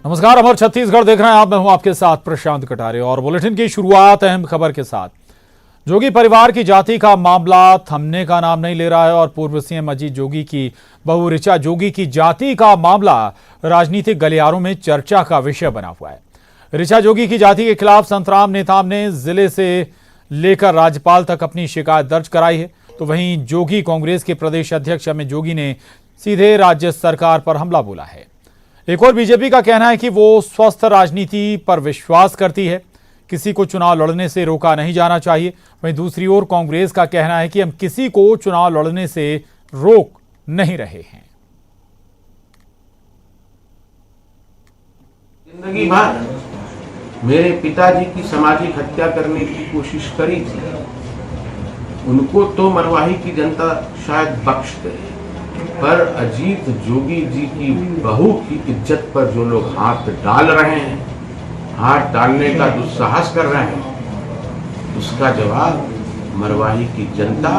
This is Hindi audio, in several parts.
नमस्कार, अमर छत्तीसगढ़ देख रहे हैं आप। मैं हूं आपके साथ प्रशांत कटारे और बुलेटिन की शुरुआत अहम खबर के साथ। जोगी परिवार की जाति का मामला थमने का नाम नहीं ले रहा है और पूर्व सीएम अजीत जोगी की बहू ऋचा जोगी की जाति का मामला राजनीतिक गलियारों में चर्चा का विषय बना हुआ है। ऋचा जोगी की जाति के खिलाफ संतराम नेताम ने जिले से लेकर राज्यपाल तक अपनी शिकायत दर्ज कराई है, तो वहीं जोगी कांग्रेस के प्रदेश अध्यक्ष अमित जोगी ने सीधे राज्य सरकार पर हमला बोला है। एक और बीजेपी का कहना है कि वो स्वस्थ राजनीति पर विश्वास करती है, किसी को चुनाव लड़ने से रोका नहीं जाना चाहिए। वहीं दूसरी ओर कांग्रेस का कहना है कि हम किसी को चुनाव लड़ने से रोक नहीं रहे हैं। जिंदगी भर मेरे पिताजी की सामाजिक हत्या करने की कोशिश करी थी, उनको तो मरवाही की जनता शायद बख्श दे, पर अजीत जोगी जी की बहू की इज्जत पर जो लोग हाथ डाल रहे हैं, हाथ डालने का दुस्साहस कर रहे हैं, उसका जवाब मरवाही की जनता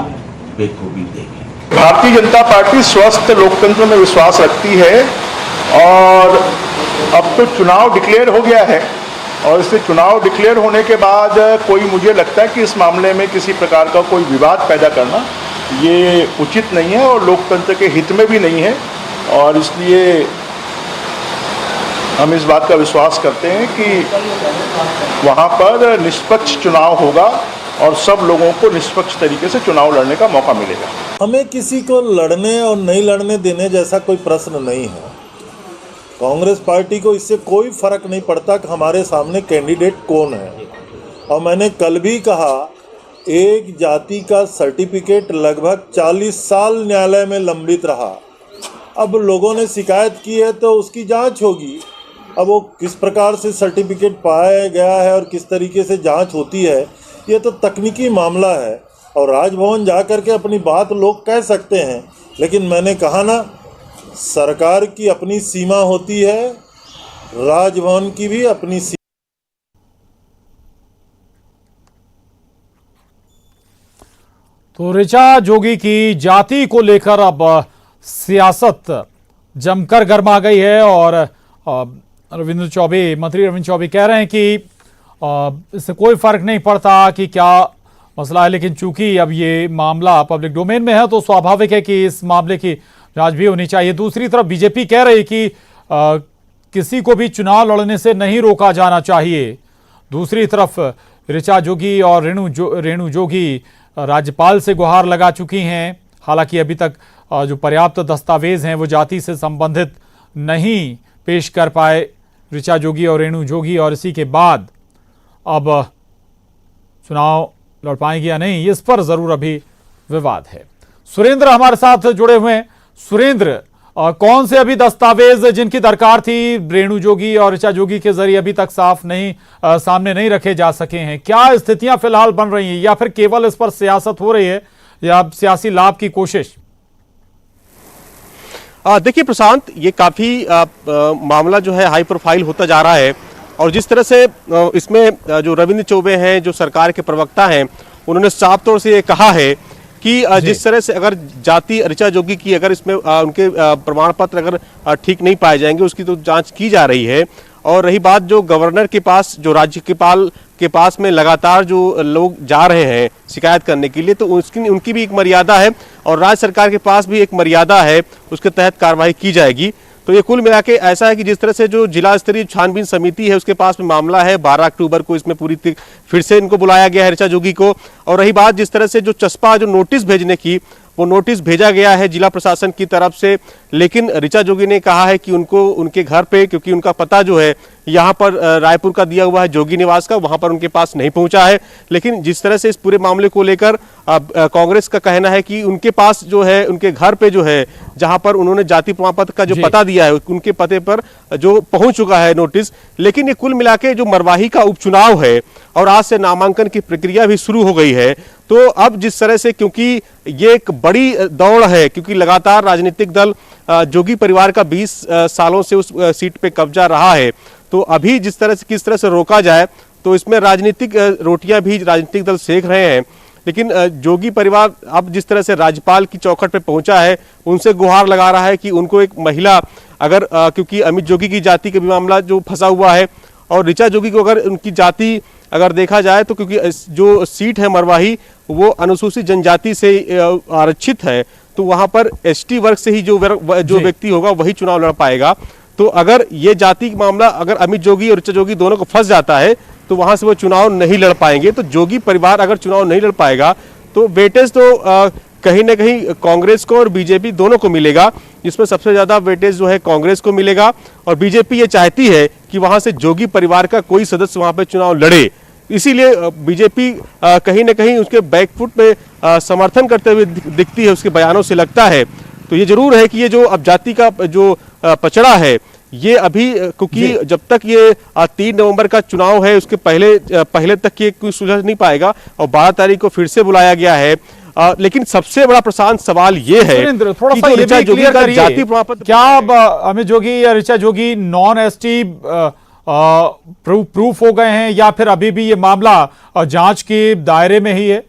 बेखूबी देगी। भारतीय जनता पार्टी स्वस्थ लोकतंत्र में विश्वास रखती है और अब तो चुनाव डिक्लेयर हो गया है और इससे चुनाव डिक्लेयर होने के बाद मुझे लगता है कि इस मामले में किसी प्रकार का कोई विवाद पैदा करना ये उचित नहीं है और लोकतंत्र के हित में भी नहीं है। और इसलिए हम इस बात का विश्वास करते हैं कि वहाँ पर निष्पक्ष चुनाव होगा और सब लोगों को निष्पक्ष तरीके से चुनाव लड़ने का मौका मिलेगा। हमें किसी को लड़ने और नहीं लड़ने देने जैसा कोई प्रश्न नहीं है। कांग्रेस पार्टी को इससे कोई फर्क नहीं पड़ता कि हमारे सामने कैंडिडेट कौन है। और मैंने कल भी कहा, एक जाति का सर्टिफिकेट लगभग 40 साल न्यायालय में लंबित रहा। अब लोगों ने शिकायत की है तो उसकी जांच होगी। अब वो किस प्रकार से सर्टिफिकेट पाया गया है और किस तरीके से जांच होती है, ये तो तकनीकी मामला है और राजभवन जा कर के अपनी बात लोग कह सकते हैं। लेकिन मैंने कहा ना, सरकार की अपनी सीमा होती है, राजभवन की भी अपनी सीमा। तो ऋचा जोगी की जाति को लेकर अब सियासत जमकर गर्मा गई है और मंत्री रविंद्र चौबे कह रहे हैं कि इससे कोई फर्क नहीं पड़ता कि क्या मसला है, लेकिन चूंकि अब ये मामला पब्लिक डोमेन में है तो स्वाभाविक है कि इस मामले की जांच भी होनी चाहिए। दूसरी तरफ बीजेपी कह रही कि किसी को भी चुनाव लड़ने से नहीं रोका जाना चाहिए। दूसरी तरफ ऋचा जोगी और रेणु जोगी राज्यपाल से गुहार लगा चुकी हैं। हालांकि अभी तक जो पर्याप्त दस्तावेज हैं वो जाति से संबंधित नहीं पेश कर पाए ऋचा जोगी और रेणु जोगी, और इसी के बाद अब चुनाव लड़ पाएंगे या नहीं, इस पर जरूर अभी विवाद है। सुरेंद्र हमारे साथ जुड़े हुए हैं। सुरेंद्र, कौन से अभी दस्तावेज जिनकी दरकार थी रेणु जोगी और ऋचा जोगी के जरिए अभी तक सामने नहीं रखे जा सके हैं? क्या स्थितियां फिलहाल बन रही हैं या फिर केवल इस पर सियासत हो रही है या सियासी लाभ की कोशिश? देखिए प्रशांत, ये काफी मामला जो है हाई प्रोफाइल होता जा रहा है और जिस तरह से इसमें जो रविंद्र चौबे हैं, जो सरकार के प्रवक्ता हैं, उन्होंने साफ तौर से ये कहा है कि जिस तरह से अगर जाति ऋचा जोगी की अगर इसमें उनके प्रमाण पत्र अगर ठीक नहीं पाए जाएंगे, उसकी तो जांच की जा रही है। और रही बात जो गवर्नर के पास, जो राज्यपाल के पास में लगातार जो लोग जा रहे हैं शिकायत करने के लिए, तो उनकी भी एक मर्यादा है और राज्य सरकार के पास भी एक मर्यादा है, उसके तहत कार्रवाई की जाएगी। तो ये कुल मिला के ऐसा है कि जिस तरह से जो जिला स्तरीय छानबीन समिति है उसके पास में मामला है, 12 अक्टूबर को इसमें फिर से इनको बुलाया गया है ऋचा जोगी को। और रही बात जिस तरह से जो चस्पा जो नोटिस भेजने की, वो नोटिस भेजा गया है जिला प्रशासन की तरफ से, लेकिन ऋचा जोगी ने कहा है कि उनको उनके घर पे, क्योंकि उनका पता जो है यहाँ पर रायपुर का दिया हुआ है जोगी निवास का, वहां पर उनके पास नहीं पहुंचा है। लेकिन जिस तरह से इस पूरे मामले को लेकर कांग्रेस का कहना है कि उनके पास जो है, उनके घर पे जो है, जहां पर उन्होंने जाति प्रमाण पत्र का जो पता दिया है, उनके पते पर जो पहुंच चुका है नोटिस। लेकिन ये कुल मिला के जो मरवाही का उपचुनाव है और आज से नामांकन की प्रक्रिया भी शुरू हो गई है, तो अब जिस तरह से, क्योंकि ये एक बड़ी दौड़ है, क्योंकि लगातार राजनीतिक दल जोगी परिवार का 20 सालों से उस सीट पे कब्जा रहा है, तो अभी जिस तरह से किस तरह से रोका जाए, तो इसमें राजनीतिक रोटियां भी राजनीतिक दल सेक रहे हैं। लेकिन जोगी परिवार अब जिस तरह से राज्यपाल की चौखट पे पहुंचा है, उनसे गुहार लगा रहा है कि उनको एक महिला अगर क्योंकि अमित जोगी की जाति का भी मामला जो फंसा हुआ है, और ऋचा जोगी को अगर उनकी जाति अगर देखा जाए तो क्योंकि जो सीट है मरवाही वो अनुसूचित जनजाति से आरक्षित है, तो वहां पर एसटी वर्ग से ही जो व्यक्ति होगा वही चुनाव लड़ पाएगा। तो अगर ये जाति का मामला अगर अमित जोगी और ऋचा जोगी दोनों को फंस जाता है तो वहां से वो चुनाव नहीं लड़ पाएंगे। तो जोगी परिवार अगर चुनाव नहीं लड़ पाएगा तो वेटेज तो कहीं ना कहीं कांग्रेस को और बीजेपी दोनों को मिलेगा, जिसमें सबसे ज्यादा वेटेज जो है कांग्रेस को मिलेगा। और बीजेपी ये चाहती है कि वहां से जोगी परिवार का कोई सदस्य वहां पे चुनाव लड़े, इसीलिए बीजेपी कहीं ना कहीं उसके बैकफुट में समर्थन करते हुए दिखती है, उसके बयानों से लगता है। तो ये जरूर है कि ये जो अब जाति का जो पचड़ा है ये अभी, क्योंकि जब तक ये 3 नवंबर का चुनाव है उसके पहले तक ये कोई सुलझ नहीं पाएगा, और 12 तारीख को फिर से बुलाया गया है। लेकिन सबसे बड़ा प्रशांत सवाल ये है थोड़ा सा ऋचा जोगी का जाति प्रमाण पत्र, क्या अब अमित जोगी या Richa Jogi non ST proof हो गए हैं या फिर अभी भी ये मामला जांच के दायरे में ही है?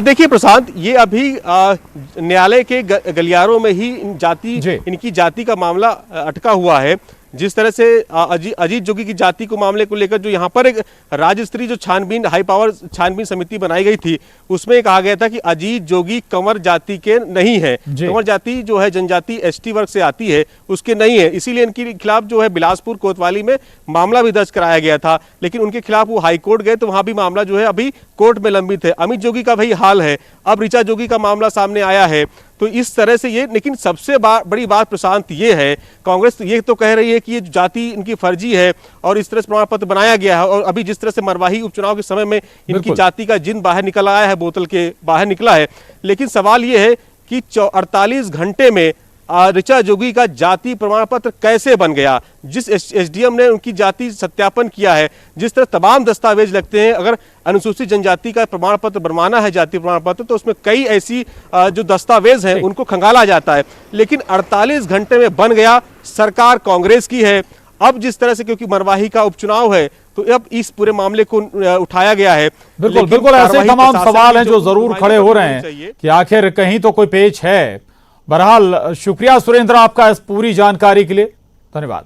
देखिए प्रशांत, ये अभी न्यायालय के गलियारों में ही इनकी जाति का मामला अटका हुआ है। जिस तरह से अजीत जोगी की जाति को मामले को लेकर जो यहाँ पर एक राज्य स्तरीय जो छानबीन हाई पावर छानबीन समिति बनाई गई थी, उसमें कहा गया था कि अजीत जोगी कंवर जाति के नहीं है। कंवर जाति जो है जनजाति एसटी वर्ग से आती है, उसके नहीं है, इसीलिए इनके खिलाफ जो है बिलासपुर कोतवाली में मामला भी दर्ज कराया गया था। लेकिन उनके खिलाफ वो हाई कोर्ट गए तो वहां भी मामला जो है अभी कोर्ट में लंबित है। अमित जोगी का भाई हाल है, अब ऋचा जोगी का मामला सामने आया है। तो इस तरह से ये, लेकिन सबसे बड़ी बात प्रशांत ये है, कांग्रेस ये तो कह रही है कि ये जाति इनकी फर्जी है और इस तरह से प्रमाण पत्र बनाया गया है। और अभी जिस तरह से मरवाही उपचुनाव के समय में इनकी जाति का जिन बाहर निकल आया है, बोतल के बाहर निकला है। लेकिन सवाल ये है कि 48 घंटे में ऋचा जोगी का जाति प्रमाण पत्र कैसे बन गया? जिस एसडीएम ने उनकी जाति सत्यापन किया है, जिस तरह तमाम दस्तावेज लगते हैं, अगर अनुसूचित जनजाति का प्रमाण पत्र बनवाना है जाति प्रमाण पत्र, तो उसमें कई ऐसी जो दस्तावेज हैं उनको खंगाला जाता है। लेकिन 48 घंटे में बन गया। सरकार कांग्रेस की है। अब जिस तरह से क्योंकि मरवाही का उपचुनाव है तो अब इस पूरे मामले को उठाया गया है। बिल्कुल ऐसे तमाम सवाल हैं जो जरूर खड़े हो रहे हैं कि आखिर कहीं तो कोई पेच है। बहरहाल शुक्रिया सुरेंद्र आपका इस पूरी जानकारी के लिए, धन्यवाद।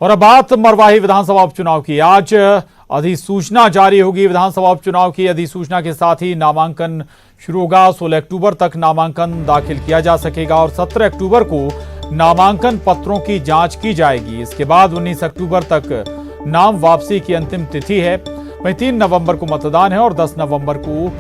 और अब बात मरवाही विधानसभा उपचुनाव की। आज अधिसूचना जारी होगी। विधानसभा उपचुनाव की अधिसूचना के साथ ही नामांकन शुरू होगा। 16 अक्टूबर तक नामांकन दाखिल किया जा सकेगा और 17 अक्टूबर को नामांकन पत्रों की जांच की जाएगी। इसके बाद 19 अक्टूबर तक नाम वापसी की अंतिम तिथि है। वहीं 3 नवंबर को मतदान है और 10 नवंबर को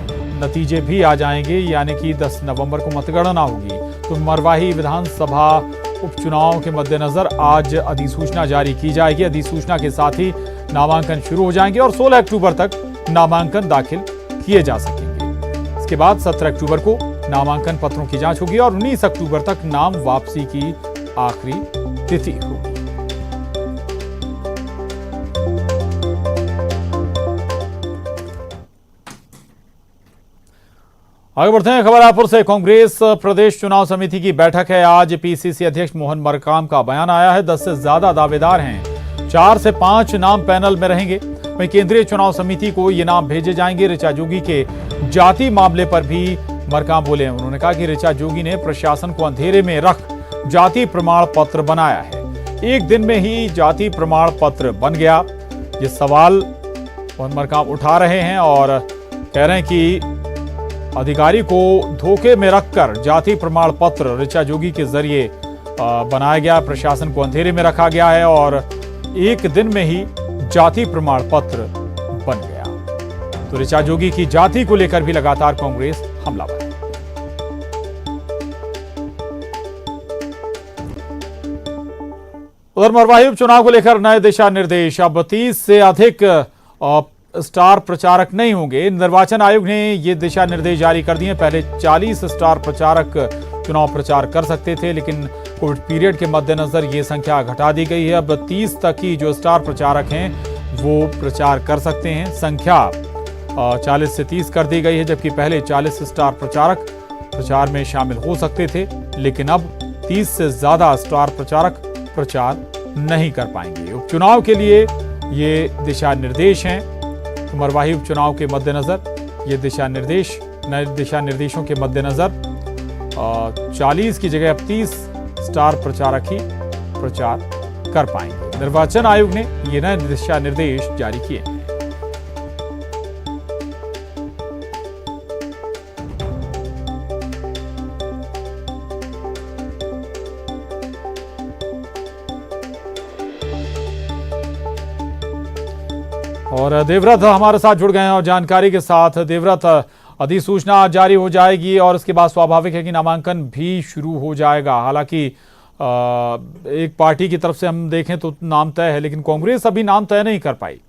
नतीजे भी आ जाएंगे, यानी कि 10 नवंबर को मतगणना होगी। तो मरवाही विधानसभा उपचुनाव के मद्देनजर आज अधिसूचना जारी की जाएगी। अधिसूचना के साथ ही नामांकन शुरू हो जाएंगे और 16 अक्टूबर तक नामांकन दाखिल किए जा सकेंगे। इसके बाद 17 अक्टूबर को नामांकन पत्रों की जांच होगी और 19 अक्टूबर तक नाम वापसी की आखिरी तिथि होगी। आगे बढ़ते हैं खबरापुर से। कांग्रेस प्रदेश चुनाव समिति की बैठक है आज। पीसीसी अध्यक्ष मोहन मरकाम का बयान आया है। 10 से ज्यादा दावेदार हैं। 4 से 5 नाम पैनल में रहेंगे। वहीं केंद्रीय चुनाव समिति को ये नाम भेजे जाएंगे। ऋचा जोगी के जाति मामले पर भी मरकाम बोले हैं। उन्होंने कहा कि ऋचा जोगी ने प्रशासन को अंधेरे में रख जाति प्रमाण पत्र बनाया है। एक दिन में ही जाति प्रमाण पत्र बन गया। ये सवाल मोहन मरकाम उठा रहे हैं और कह रहे हैं कि अधिकारी को धोखे में रखकर जाति प्रमाण पत्र ऋचा जोगी के जरिए बनाया गया। प्रशासन को अंधेरे में रखा गया है और एक दिन में ही जाति प्रमाण पत्र बन गया। तो ऋचा जोगी की जाति को लेकर भी लगातार कांग्रेस हमलावर है। उधर मरवाही उपचुनाव को लेकर नए दिशा निर्देश। अब 30 से अधिक स्टार प्रचारक नहीं होंगे। निर्वाचन आयोग ने ये दिशा निर्देश जारी कर दिए। पहले 40 स्टार प्रचारक चुनाव प्रचार कर सकते थे, लेकिन कोविड पीरियड के मद्देनजर ये संख्या घटा दी गई है। अब 30 तक ही जो स्टार प्रचारक हैं वो प्रचार कर सकते हैं। संख्या 40 से 30 कर दी गई है, जबकि पहले 40 स्टार प्रचारक प्रचार में शामिल हो सकते थे, लेकिन अब 30 से ज्यादा स्टार प्रचारक प्रचार नहीं कर पाएंगे। उपचुनाव के लिए ये दिशा निर्देश हैं। तो मरवाही उपचुनाव के मद्देनजर ये नए दिशा निर्देशों के मद्देनजर 40 की जगह अब 30 स्टार प्रचारक ही प्रचार कर पाएंगे। निर्वाचन आयोग ने ये नए दिशा निर्देश जारी किए हैं। और देवव्रत हमारे साथ जुड़ गए हैं और जानकारी के साथ। देवव्रत, अधिसूचना जारी हो जाएगी और उसके बाद स्वाभाविक है कि नामांकन भी शुरू हो जाएगा। हालांकि एक पार्टी की तरफ से हम देखें तो नाम तय है, लेकिन कांग्रेस अभी नाम तय नहीं कर पाई।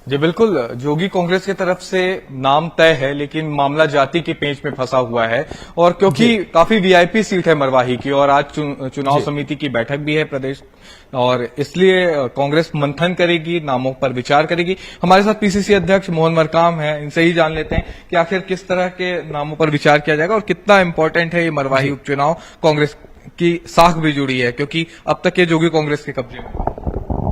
जी बिल्कुल, जोगी कांग्रेस की तरफ से नाम तय है, लेकिन मामला जाति के पेंच में फंसा हुआ है। और क्योंकि काफी वीआईपी सीट है मरवाही की और आज चुनाव समिति की बैठक भी है प्रदेश, और इसलिए कांग्रेस मंथन करेगी, नामों पर विचार करेगी। हमारे साथ पीसीसी अध्यक्ष मोहन मरकाम हैं, इनसे ही जान लेते हैं कि आखिर किस तरह के नामों पर विचार किया जाएगा और कितना इंपॉर्टेंट है ये मरवाही उपचुनाव। कांग्रेस की साख भी जुड़ी है क्योंकि अब तक ये जोगी कांग्रेस के कब्जे में।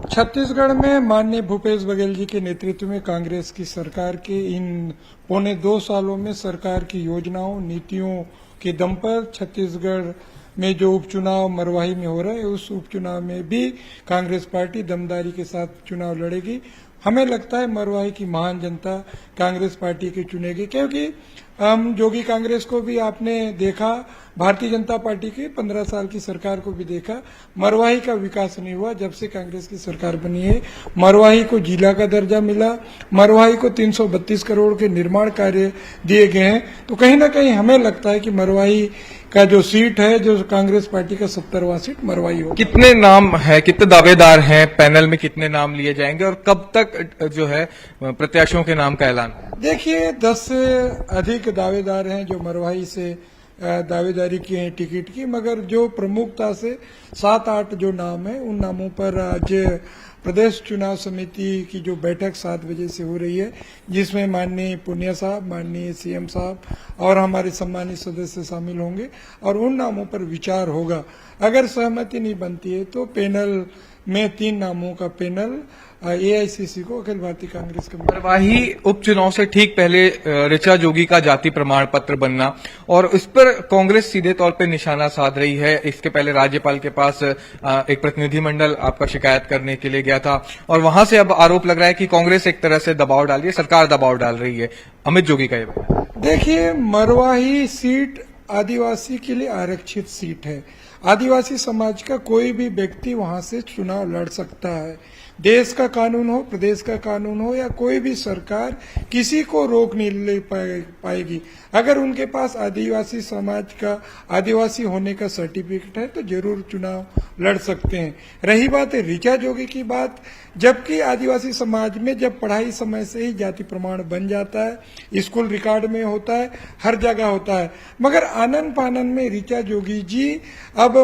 छत्तीसगढ़ में माननीय भूपेश बघेल जी के नेतृत्व में कांग्रेस की सरकार के इन 2.25 सालों में सरकार की योजनाओं, नीतियों के दम पर छत्तीसगढ़ में जो उपचुनाव मरवाही में हो रहा है, उस उपचुनाव में भी कांग्रेस पार्टी दमदारी के साथ चुनाव लड़ेगी। हमें लगता है मरवाही की महान जनता कांग्रेस पार्टी की चुनेगी, क्योंकि हम जोगी कांग्रेस को भी आपने देखा, भारतीय जनता पार्टी की 15 साल की सरकार को भी देखा। मरवाही का विकास नहीं हुआ जब से कांग्रेस की सरकार बनी है। मरवाही को जिला का दर्जा मिला, मरवाही को 332 करोड़ के निर्माण कार्य दिए गए हैं। तो कहीं ना कहीं हमें लगता है कि मरवाही का जो सीट है, जो कांग्रेस पार्टी का 70वां सीट मरवाही होगा। कितने नाम है, कितने दावेदार हैं, पैनल में कितने नाम लिए जाएंगे और कब तक जो है प्रत्याशियों के नाम का ऐलान? देखिए, 10 से अधिक दावेदार हैं जो मरवाही से दावेदारी किए हैं टिकट की, मगर जो प्रमुखता से 7-8 जो नाम है, उन नामों पर आज प्रदेश चुनाव समिति की जो बैठक 7 बजे से हो रही है, जिसमें माननीय पुनिया साहब, माननीय सीएम साहब और हमारे सम्मानित सदस्य शामिल होंगे और उन नामों पर विचार होगा। अगर सहमति नहीं बनती है तो पैनल में 3 नामों का पैनल एआईसीसी को, अखिल भारतीय कांग्रेस कमेटी, मरवाही उपचुनाव से ठीक पहले ऋचा जोगी का जाति प्रमाण पत्र बनना, और इस पर कांग्रेस सीधे तौर पे निशाना साध रही है। इसके पहले राज्यपाल के पास एक प्रतिनिधिमंडल आपका शिकायत करने के लिए गया था और वहां से अब आरोप लग रहा है कि कांग्रेस एक तरह से दबाव डाल रही है, सरकार दबाव डाल रही है। अमित जोगी का ये बयान। देखिए, मरवाही सीट आदिवासी के लिए आरक्षित सीट है। आदिवासी समाज का कोई भी व्यक्ति वहां से चुनाव लड़ सकता है। देश का कानून हो, प्रदेश का कानून हो, या कोई भी सरकार किसी को रोक नहीं ले पाएगी। अगर उनके पास आदिवासी समाज का, आदिवासी होने का सर्टिफिकेट है तो जरूर चुनाव लड़ सकते हैं। रही बात है ऋचा जोगी की बात, जबकि आदिवासी समाज में जब पढ़ाई समय से ही जाति प्रमाण बन जाता है, स्कूल रिकॉर्ड में होता है, हर जगह होता है, मगर आनन फानन में ऋचा जोगी जी अब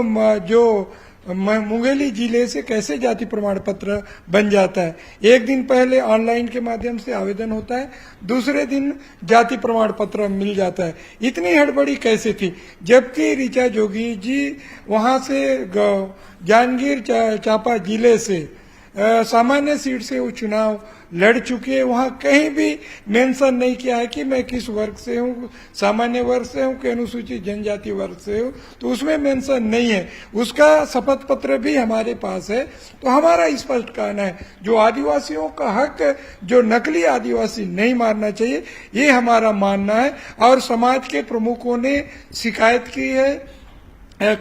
जो मुंगेली जिले से कैसे जाति प्रमाण पत्र बन जाता है। एक दिन पहले ऑनलाइन के माध्यम से आवेदन होता है, दूसरे दिन जाति प्रमाण पत्र मिल जाता है। इतनी हड़बड़ी कैसे थी, जबकि ऋचा जोगी जी वहां से जांजगीर चांपा जिले से सामान्य सीट से वो चुनाव लड़ चुके हैं। वहां कहीं भी मेंशन नहीं किया है कि मैं किस वर्ग से हूं, सामान्य वर्ग से हूं कि अनुसूचित जनजाति वर्ग से हूं, तो उसमें मेंशन नहीं है। उसका शपथ पत्र भी हमारे पास है। तो हमारा स्पष्ट कहना है, जो आदिवासियों का हक, जो नकली आदिवासी नहीं मारना चाहिए, ये हमारा मानना है। और समाज के प्रमुखों ने शिकायत की है,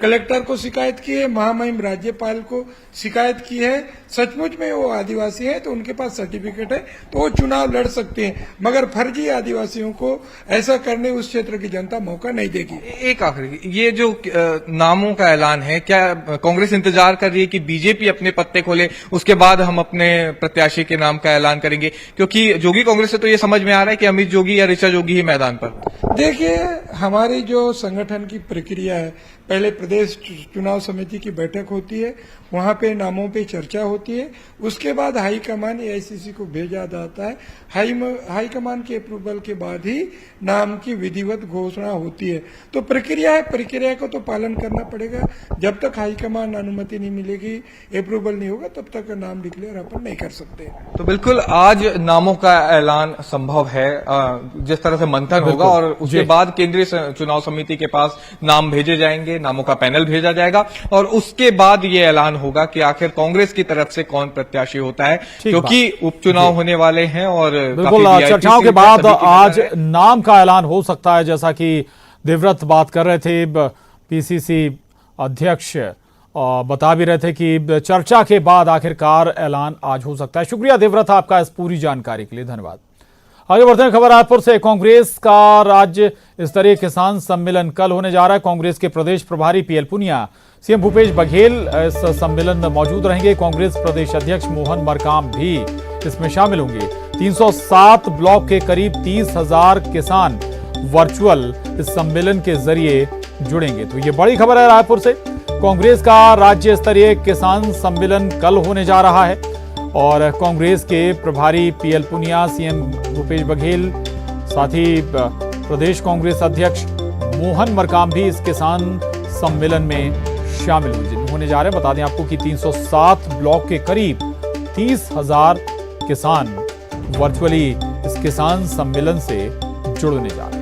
कलेक्टर को शिकायत की है, महामहिम राज्यपाल को शिकायत की है। सचमुच में वो आदिवासी है तो उनके पास सर्टिफिकेट है तो वो चुनाव लड़ सकते हैं, मगर फर्जी आदिवासियों को ऐसा करने उस क्षेत्र की जनता मौका नहीं देगी। एक आखिरी, ये जो नामों का ऐलान है, क्या कांग्रेस इंतजार कर रही है कि बीजेपी अपने पत्ते खोले, उसके बाद हम अपने प्रत्याशी के नाम का ऐलान करेंगे? क्योंकि जोगी कांग्रेस से तो ये समझ में आ रहा है कि अमित जोगी या ऋचा जोगी ही मैदान पर। देखिए, हमारी जो संगठन की प्रक्रिया है, पहले प्रदेश चुनाव समिति की बैठक होती है, वहां पे नामों पे चर्चा होती है, उसके बाद हाईकमान एआईसीसी को भेजा जाता है। हाईकमान के अप्रूवल के बाद ही नाम की विधिवत घोषणा होती है। तो प्रक्रिया है, प्रक्रिया को तो पालन करना पड़ेगा। जब तक हाईकमान अनुमति नहीं मिलेगी, अप्रूवल नहीं होगा, तब तक नाम डिक्लेयर अपन नहीं कर सकते। तो बिल्कुल आज नामों का ऐलान संभव है, जिस तरह से मंथन होगा और उसके बाद केंद्रीय चुनाव समिति के पास नाम भेजे जाएंगे, नामों का पैनल भेजा जाएगा और उसके बाद ये ऐलान होगा कि आखिर कांग्रेस की तरफ से कौन प्रत्याशी होता है, क्योंकि उपचुनाव होने वाले हैं। और बिल्कुल चर्चाओं के बाद आज नाम का ऐलान हो सकता है, जैसा कि देवव्रत बात कर रहे थे, पीसीसी अध्यक्ष बता भी रहे थे कि चर्चा के बाद आखिरकार ऐलान आज हो सकता है। शुक्रिया देवव्रत आपका इस पूरी जानकारी के लिए, धन्यवाद। आगे बढ़ते हैं, खबर रायपुर से। कांग्रेस का राज्य स्तरीय किसान सम्मेलन कल होने जा रहा है। कांग्रेस के प्रदेश प्रभारी पीएल पुनिया, सीएम भूपेश बघेल इस सम्मेलन में मौजूद रहेंगे। कांग्रेस प्रदेश अध्यक्ष मोहन मरकाम भी इसमें शामिल होंगे। 307 ब्लॉक के करीब 30,000 किसान वर्चुअल इस सम्मेलन के जरिए जुड़ेंगे। तो ये बड़ी खबर है रायपुर से। कांग्रेस का राज्य स्तरीय किसान सम्मेलन कल होने जा रहा है और कांग्रेस के प्रभारी पीएल पुनिया, सीएम भूपेश बघेल, साथ ही प्रदेश कांग्रेस अध्यक्ष मोहन मरकाम भी इस किसान सम्मेलन में शामिल होने जा रहे हैं। बता दें आपको कि 307 ब्लॉक के करीब 30,000 किसान वर्चुअली इस किसान सम्मेलन से जुड़ने जा रहे हैं।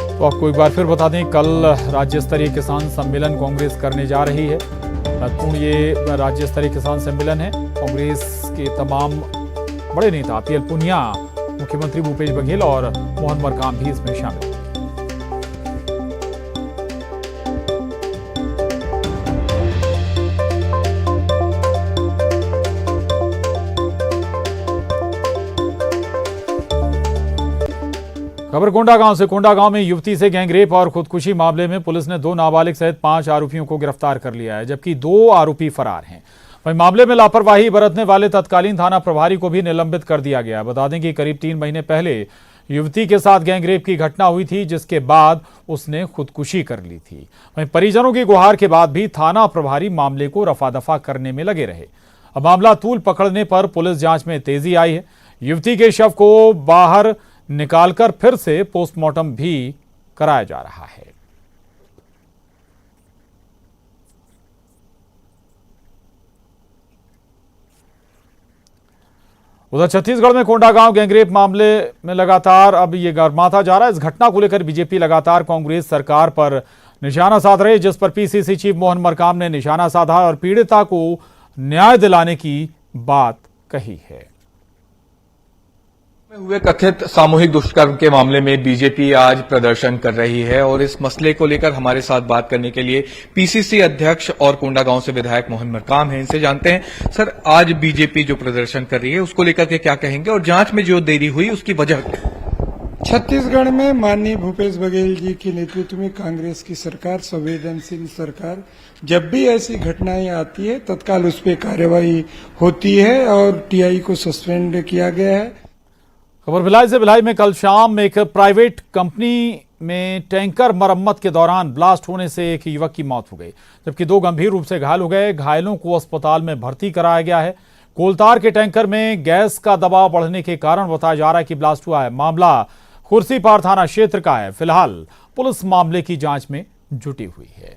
तो आपको एक बार फिर बता दें, कल राज्य स्तरीय किसान सम्मेलन कांग्रेस करने जा रही है। महत्वपूर्ण ये राज्य स्तरीय किसान सम्मेलन है। कांग्रेस के तमाम बड़े नेता पीएल पुनिया, मुख्यमंत्री भूपेश बघेल और मोहन मरकाम भी इसमें शामिल हैं। खबर कोंडागांव से। कोंडागांव में युवती से गैंगरेप और खुदकुशी मामले में पुलिस ने 2 नाबालिग सहित 5 आरोपियों को गिरफ्तार कर लिया है, जबकि 2 आरोपी फरार हैं। वहीं मामले में लापरवाही बरतने वाले तत्कालीन थाना प्रभारी को भी निलंबित कर दिया गया। बता दें कि करीब 3 महीने पहले युवती के साथ गैंगरेप की घटना हुई थी, जिसके बाद उसने खुदकुशी कर ली थी। वहीं परिजनों की गुहार के बाद भी थाना प्रभारी मामले को रफा दफा करने में लगे रहे। अब मामला तूल पकड़ने पर पुलिस जांच में तेजी आई है। युवती के शव को बाहर निकालकर फिर से पोस्टमार्टम भी कराया जा रहा है। उधर छत्तीसगढ़ में कोंडागांव गैंगरेप मामले में लगातार अब ये गर्माता जा रहा है। इस घटना को लेकर बीजेपी लगातार कांग्रेस सरकार पर निशाना साध रही है, जिस पर पीसीसी चीफ मोहन मरकाम ने निशाना साधा और पीड़िता को न्याय दिलाने की बात कही है। हुए कथित सामूहिक दुष्कर्म के मामले में बीजेपी आज प्रदर्शन कर रही है और इस मसले को लेकर हमारे साथ बात करने के लिए पीसीसी अध्यक्ष और कोंडागांव से विधायक मोहन मरकाम हैं। इनसे जानते हैं, सर आज बीजेपी जो प्रदर्शन कर रही है उसको लेकर के क्या कहेंगे और जांच में जो देरी हुई उसकी वजह क्या? छत्तीसगढ़ में माननीय भूपेश बघेल जी के नेतृत्व में कांग्रेस की सरकार, संवेदनशील सरकार, जब भी ऐसी घटनाएं आती है तत्काल उस पर कार्रवाई होती है और टीआई को सस्पेंड किया गया है। खबर भिलाई से। भिलाई में कल शाम एक प्राइवेट कंपनी में टैंकर मरम्मत के दौरान ब्लास्ट होने से एक युवक की मौत हो गई, जबकि 2 गंभीर रूप से घायल हो गए। घायलों को अस्पताल में भर्ती कराया गया है। कोलतार के टैंकर में गैस का दबाव बढ़ने के कारण बताया जा रहा है कि ब्लास्ट हुआ है। मामला खुर्सीपार थाना क्षेत्र का है। फिलहाल पुलिस मामले की जांच में जुटी हुई है।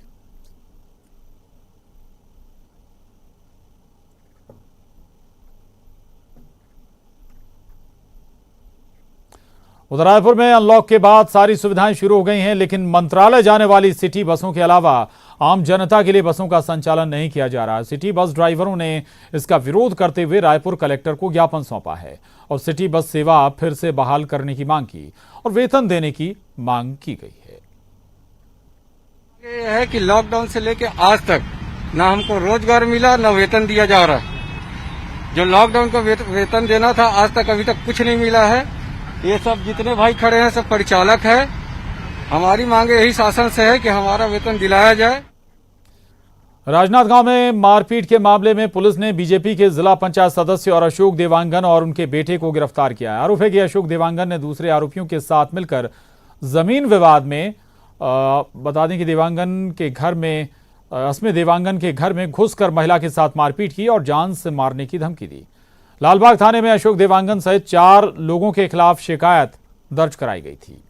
उधर रायपुर में अनलॉक के बाद सारी सुविधाएं शुरू हो गई हैं, लेकिन मंत्रालय जाने वाली सिटी बसों के अलावा आम जनता के लिए बसों का संचालन नहीं किया जा रहा। सिटी बस ड्राइवरों ने इसका विरोध करते हुए रायपुर कलेक्टर को ज्ञापन सौंपा है और सिटी बस सेवा फिर से बहाल करने की मांग की और वेतन देने की मांग की गई है। ये है कि लॉकडाउन से लेकर आज तक ना हमको रोजगार मिला, ना वेतन दिया जा रहा। जो लॉकडाउन का वेतन देना था आज तक अभी तक कुछ नहीं मिला है। ये सब जितने भाई खड़े हैं सब परिचालक है। हमारी मांगे यही शासन से है कि हमारा वेतन दिलाया जाए। राजनांदगांव में मारपीट के मामले में पुलिस ने बीजेपी के जिला पंचायत सदस्य और अशोक देवांगन और उनके बेटे को गिरफ्तार किया है। आरोप है कि अशोक देवांगन ने दूसरे आरोपियों के साथ मिलकर जमीन विवाद में बता दें कि अस्मित देवांगन के घर में घुसकर महिला के साथ मारपीट की और जान से मारने की धमकी दी। लालबाग थाने में अशोक देवांगन सहित 4 लोगों के खिलाफ शिकायत दर्ज कराई गई थी।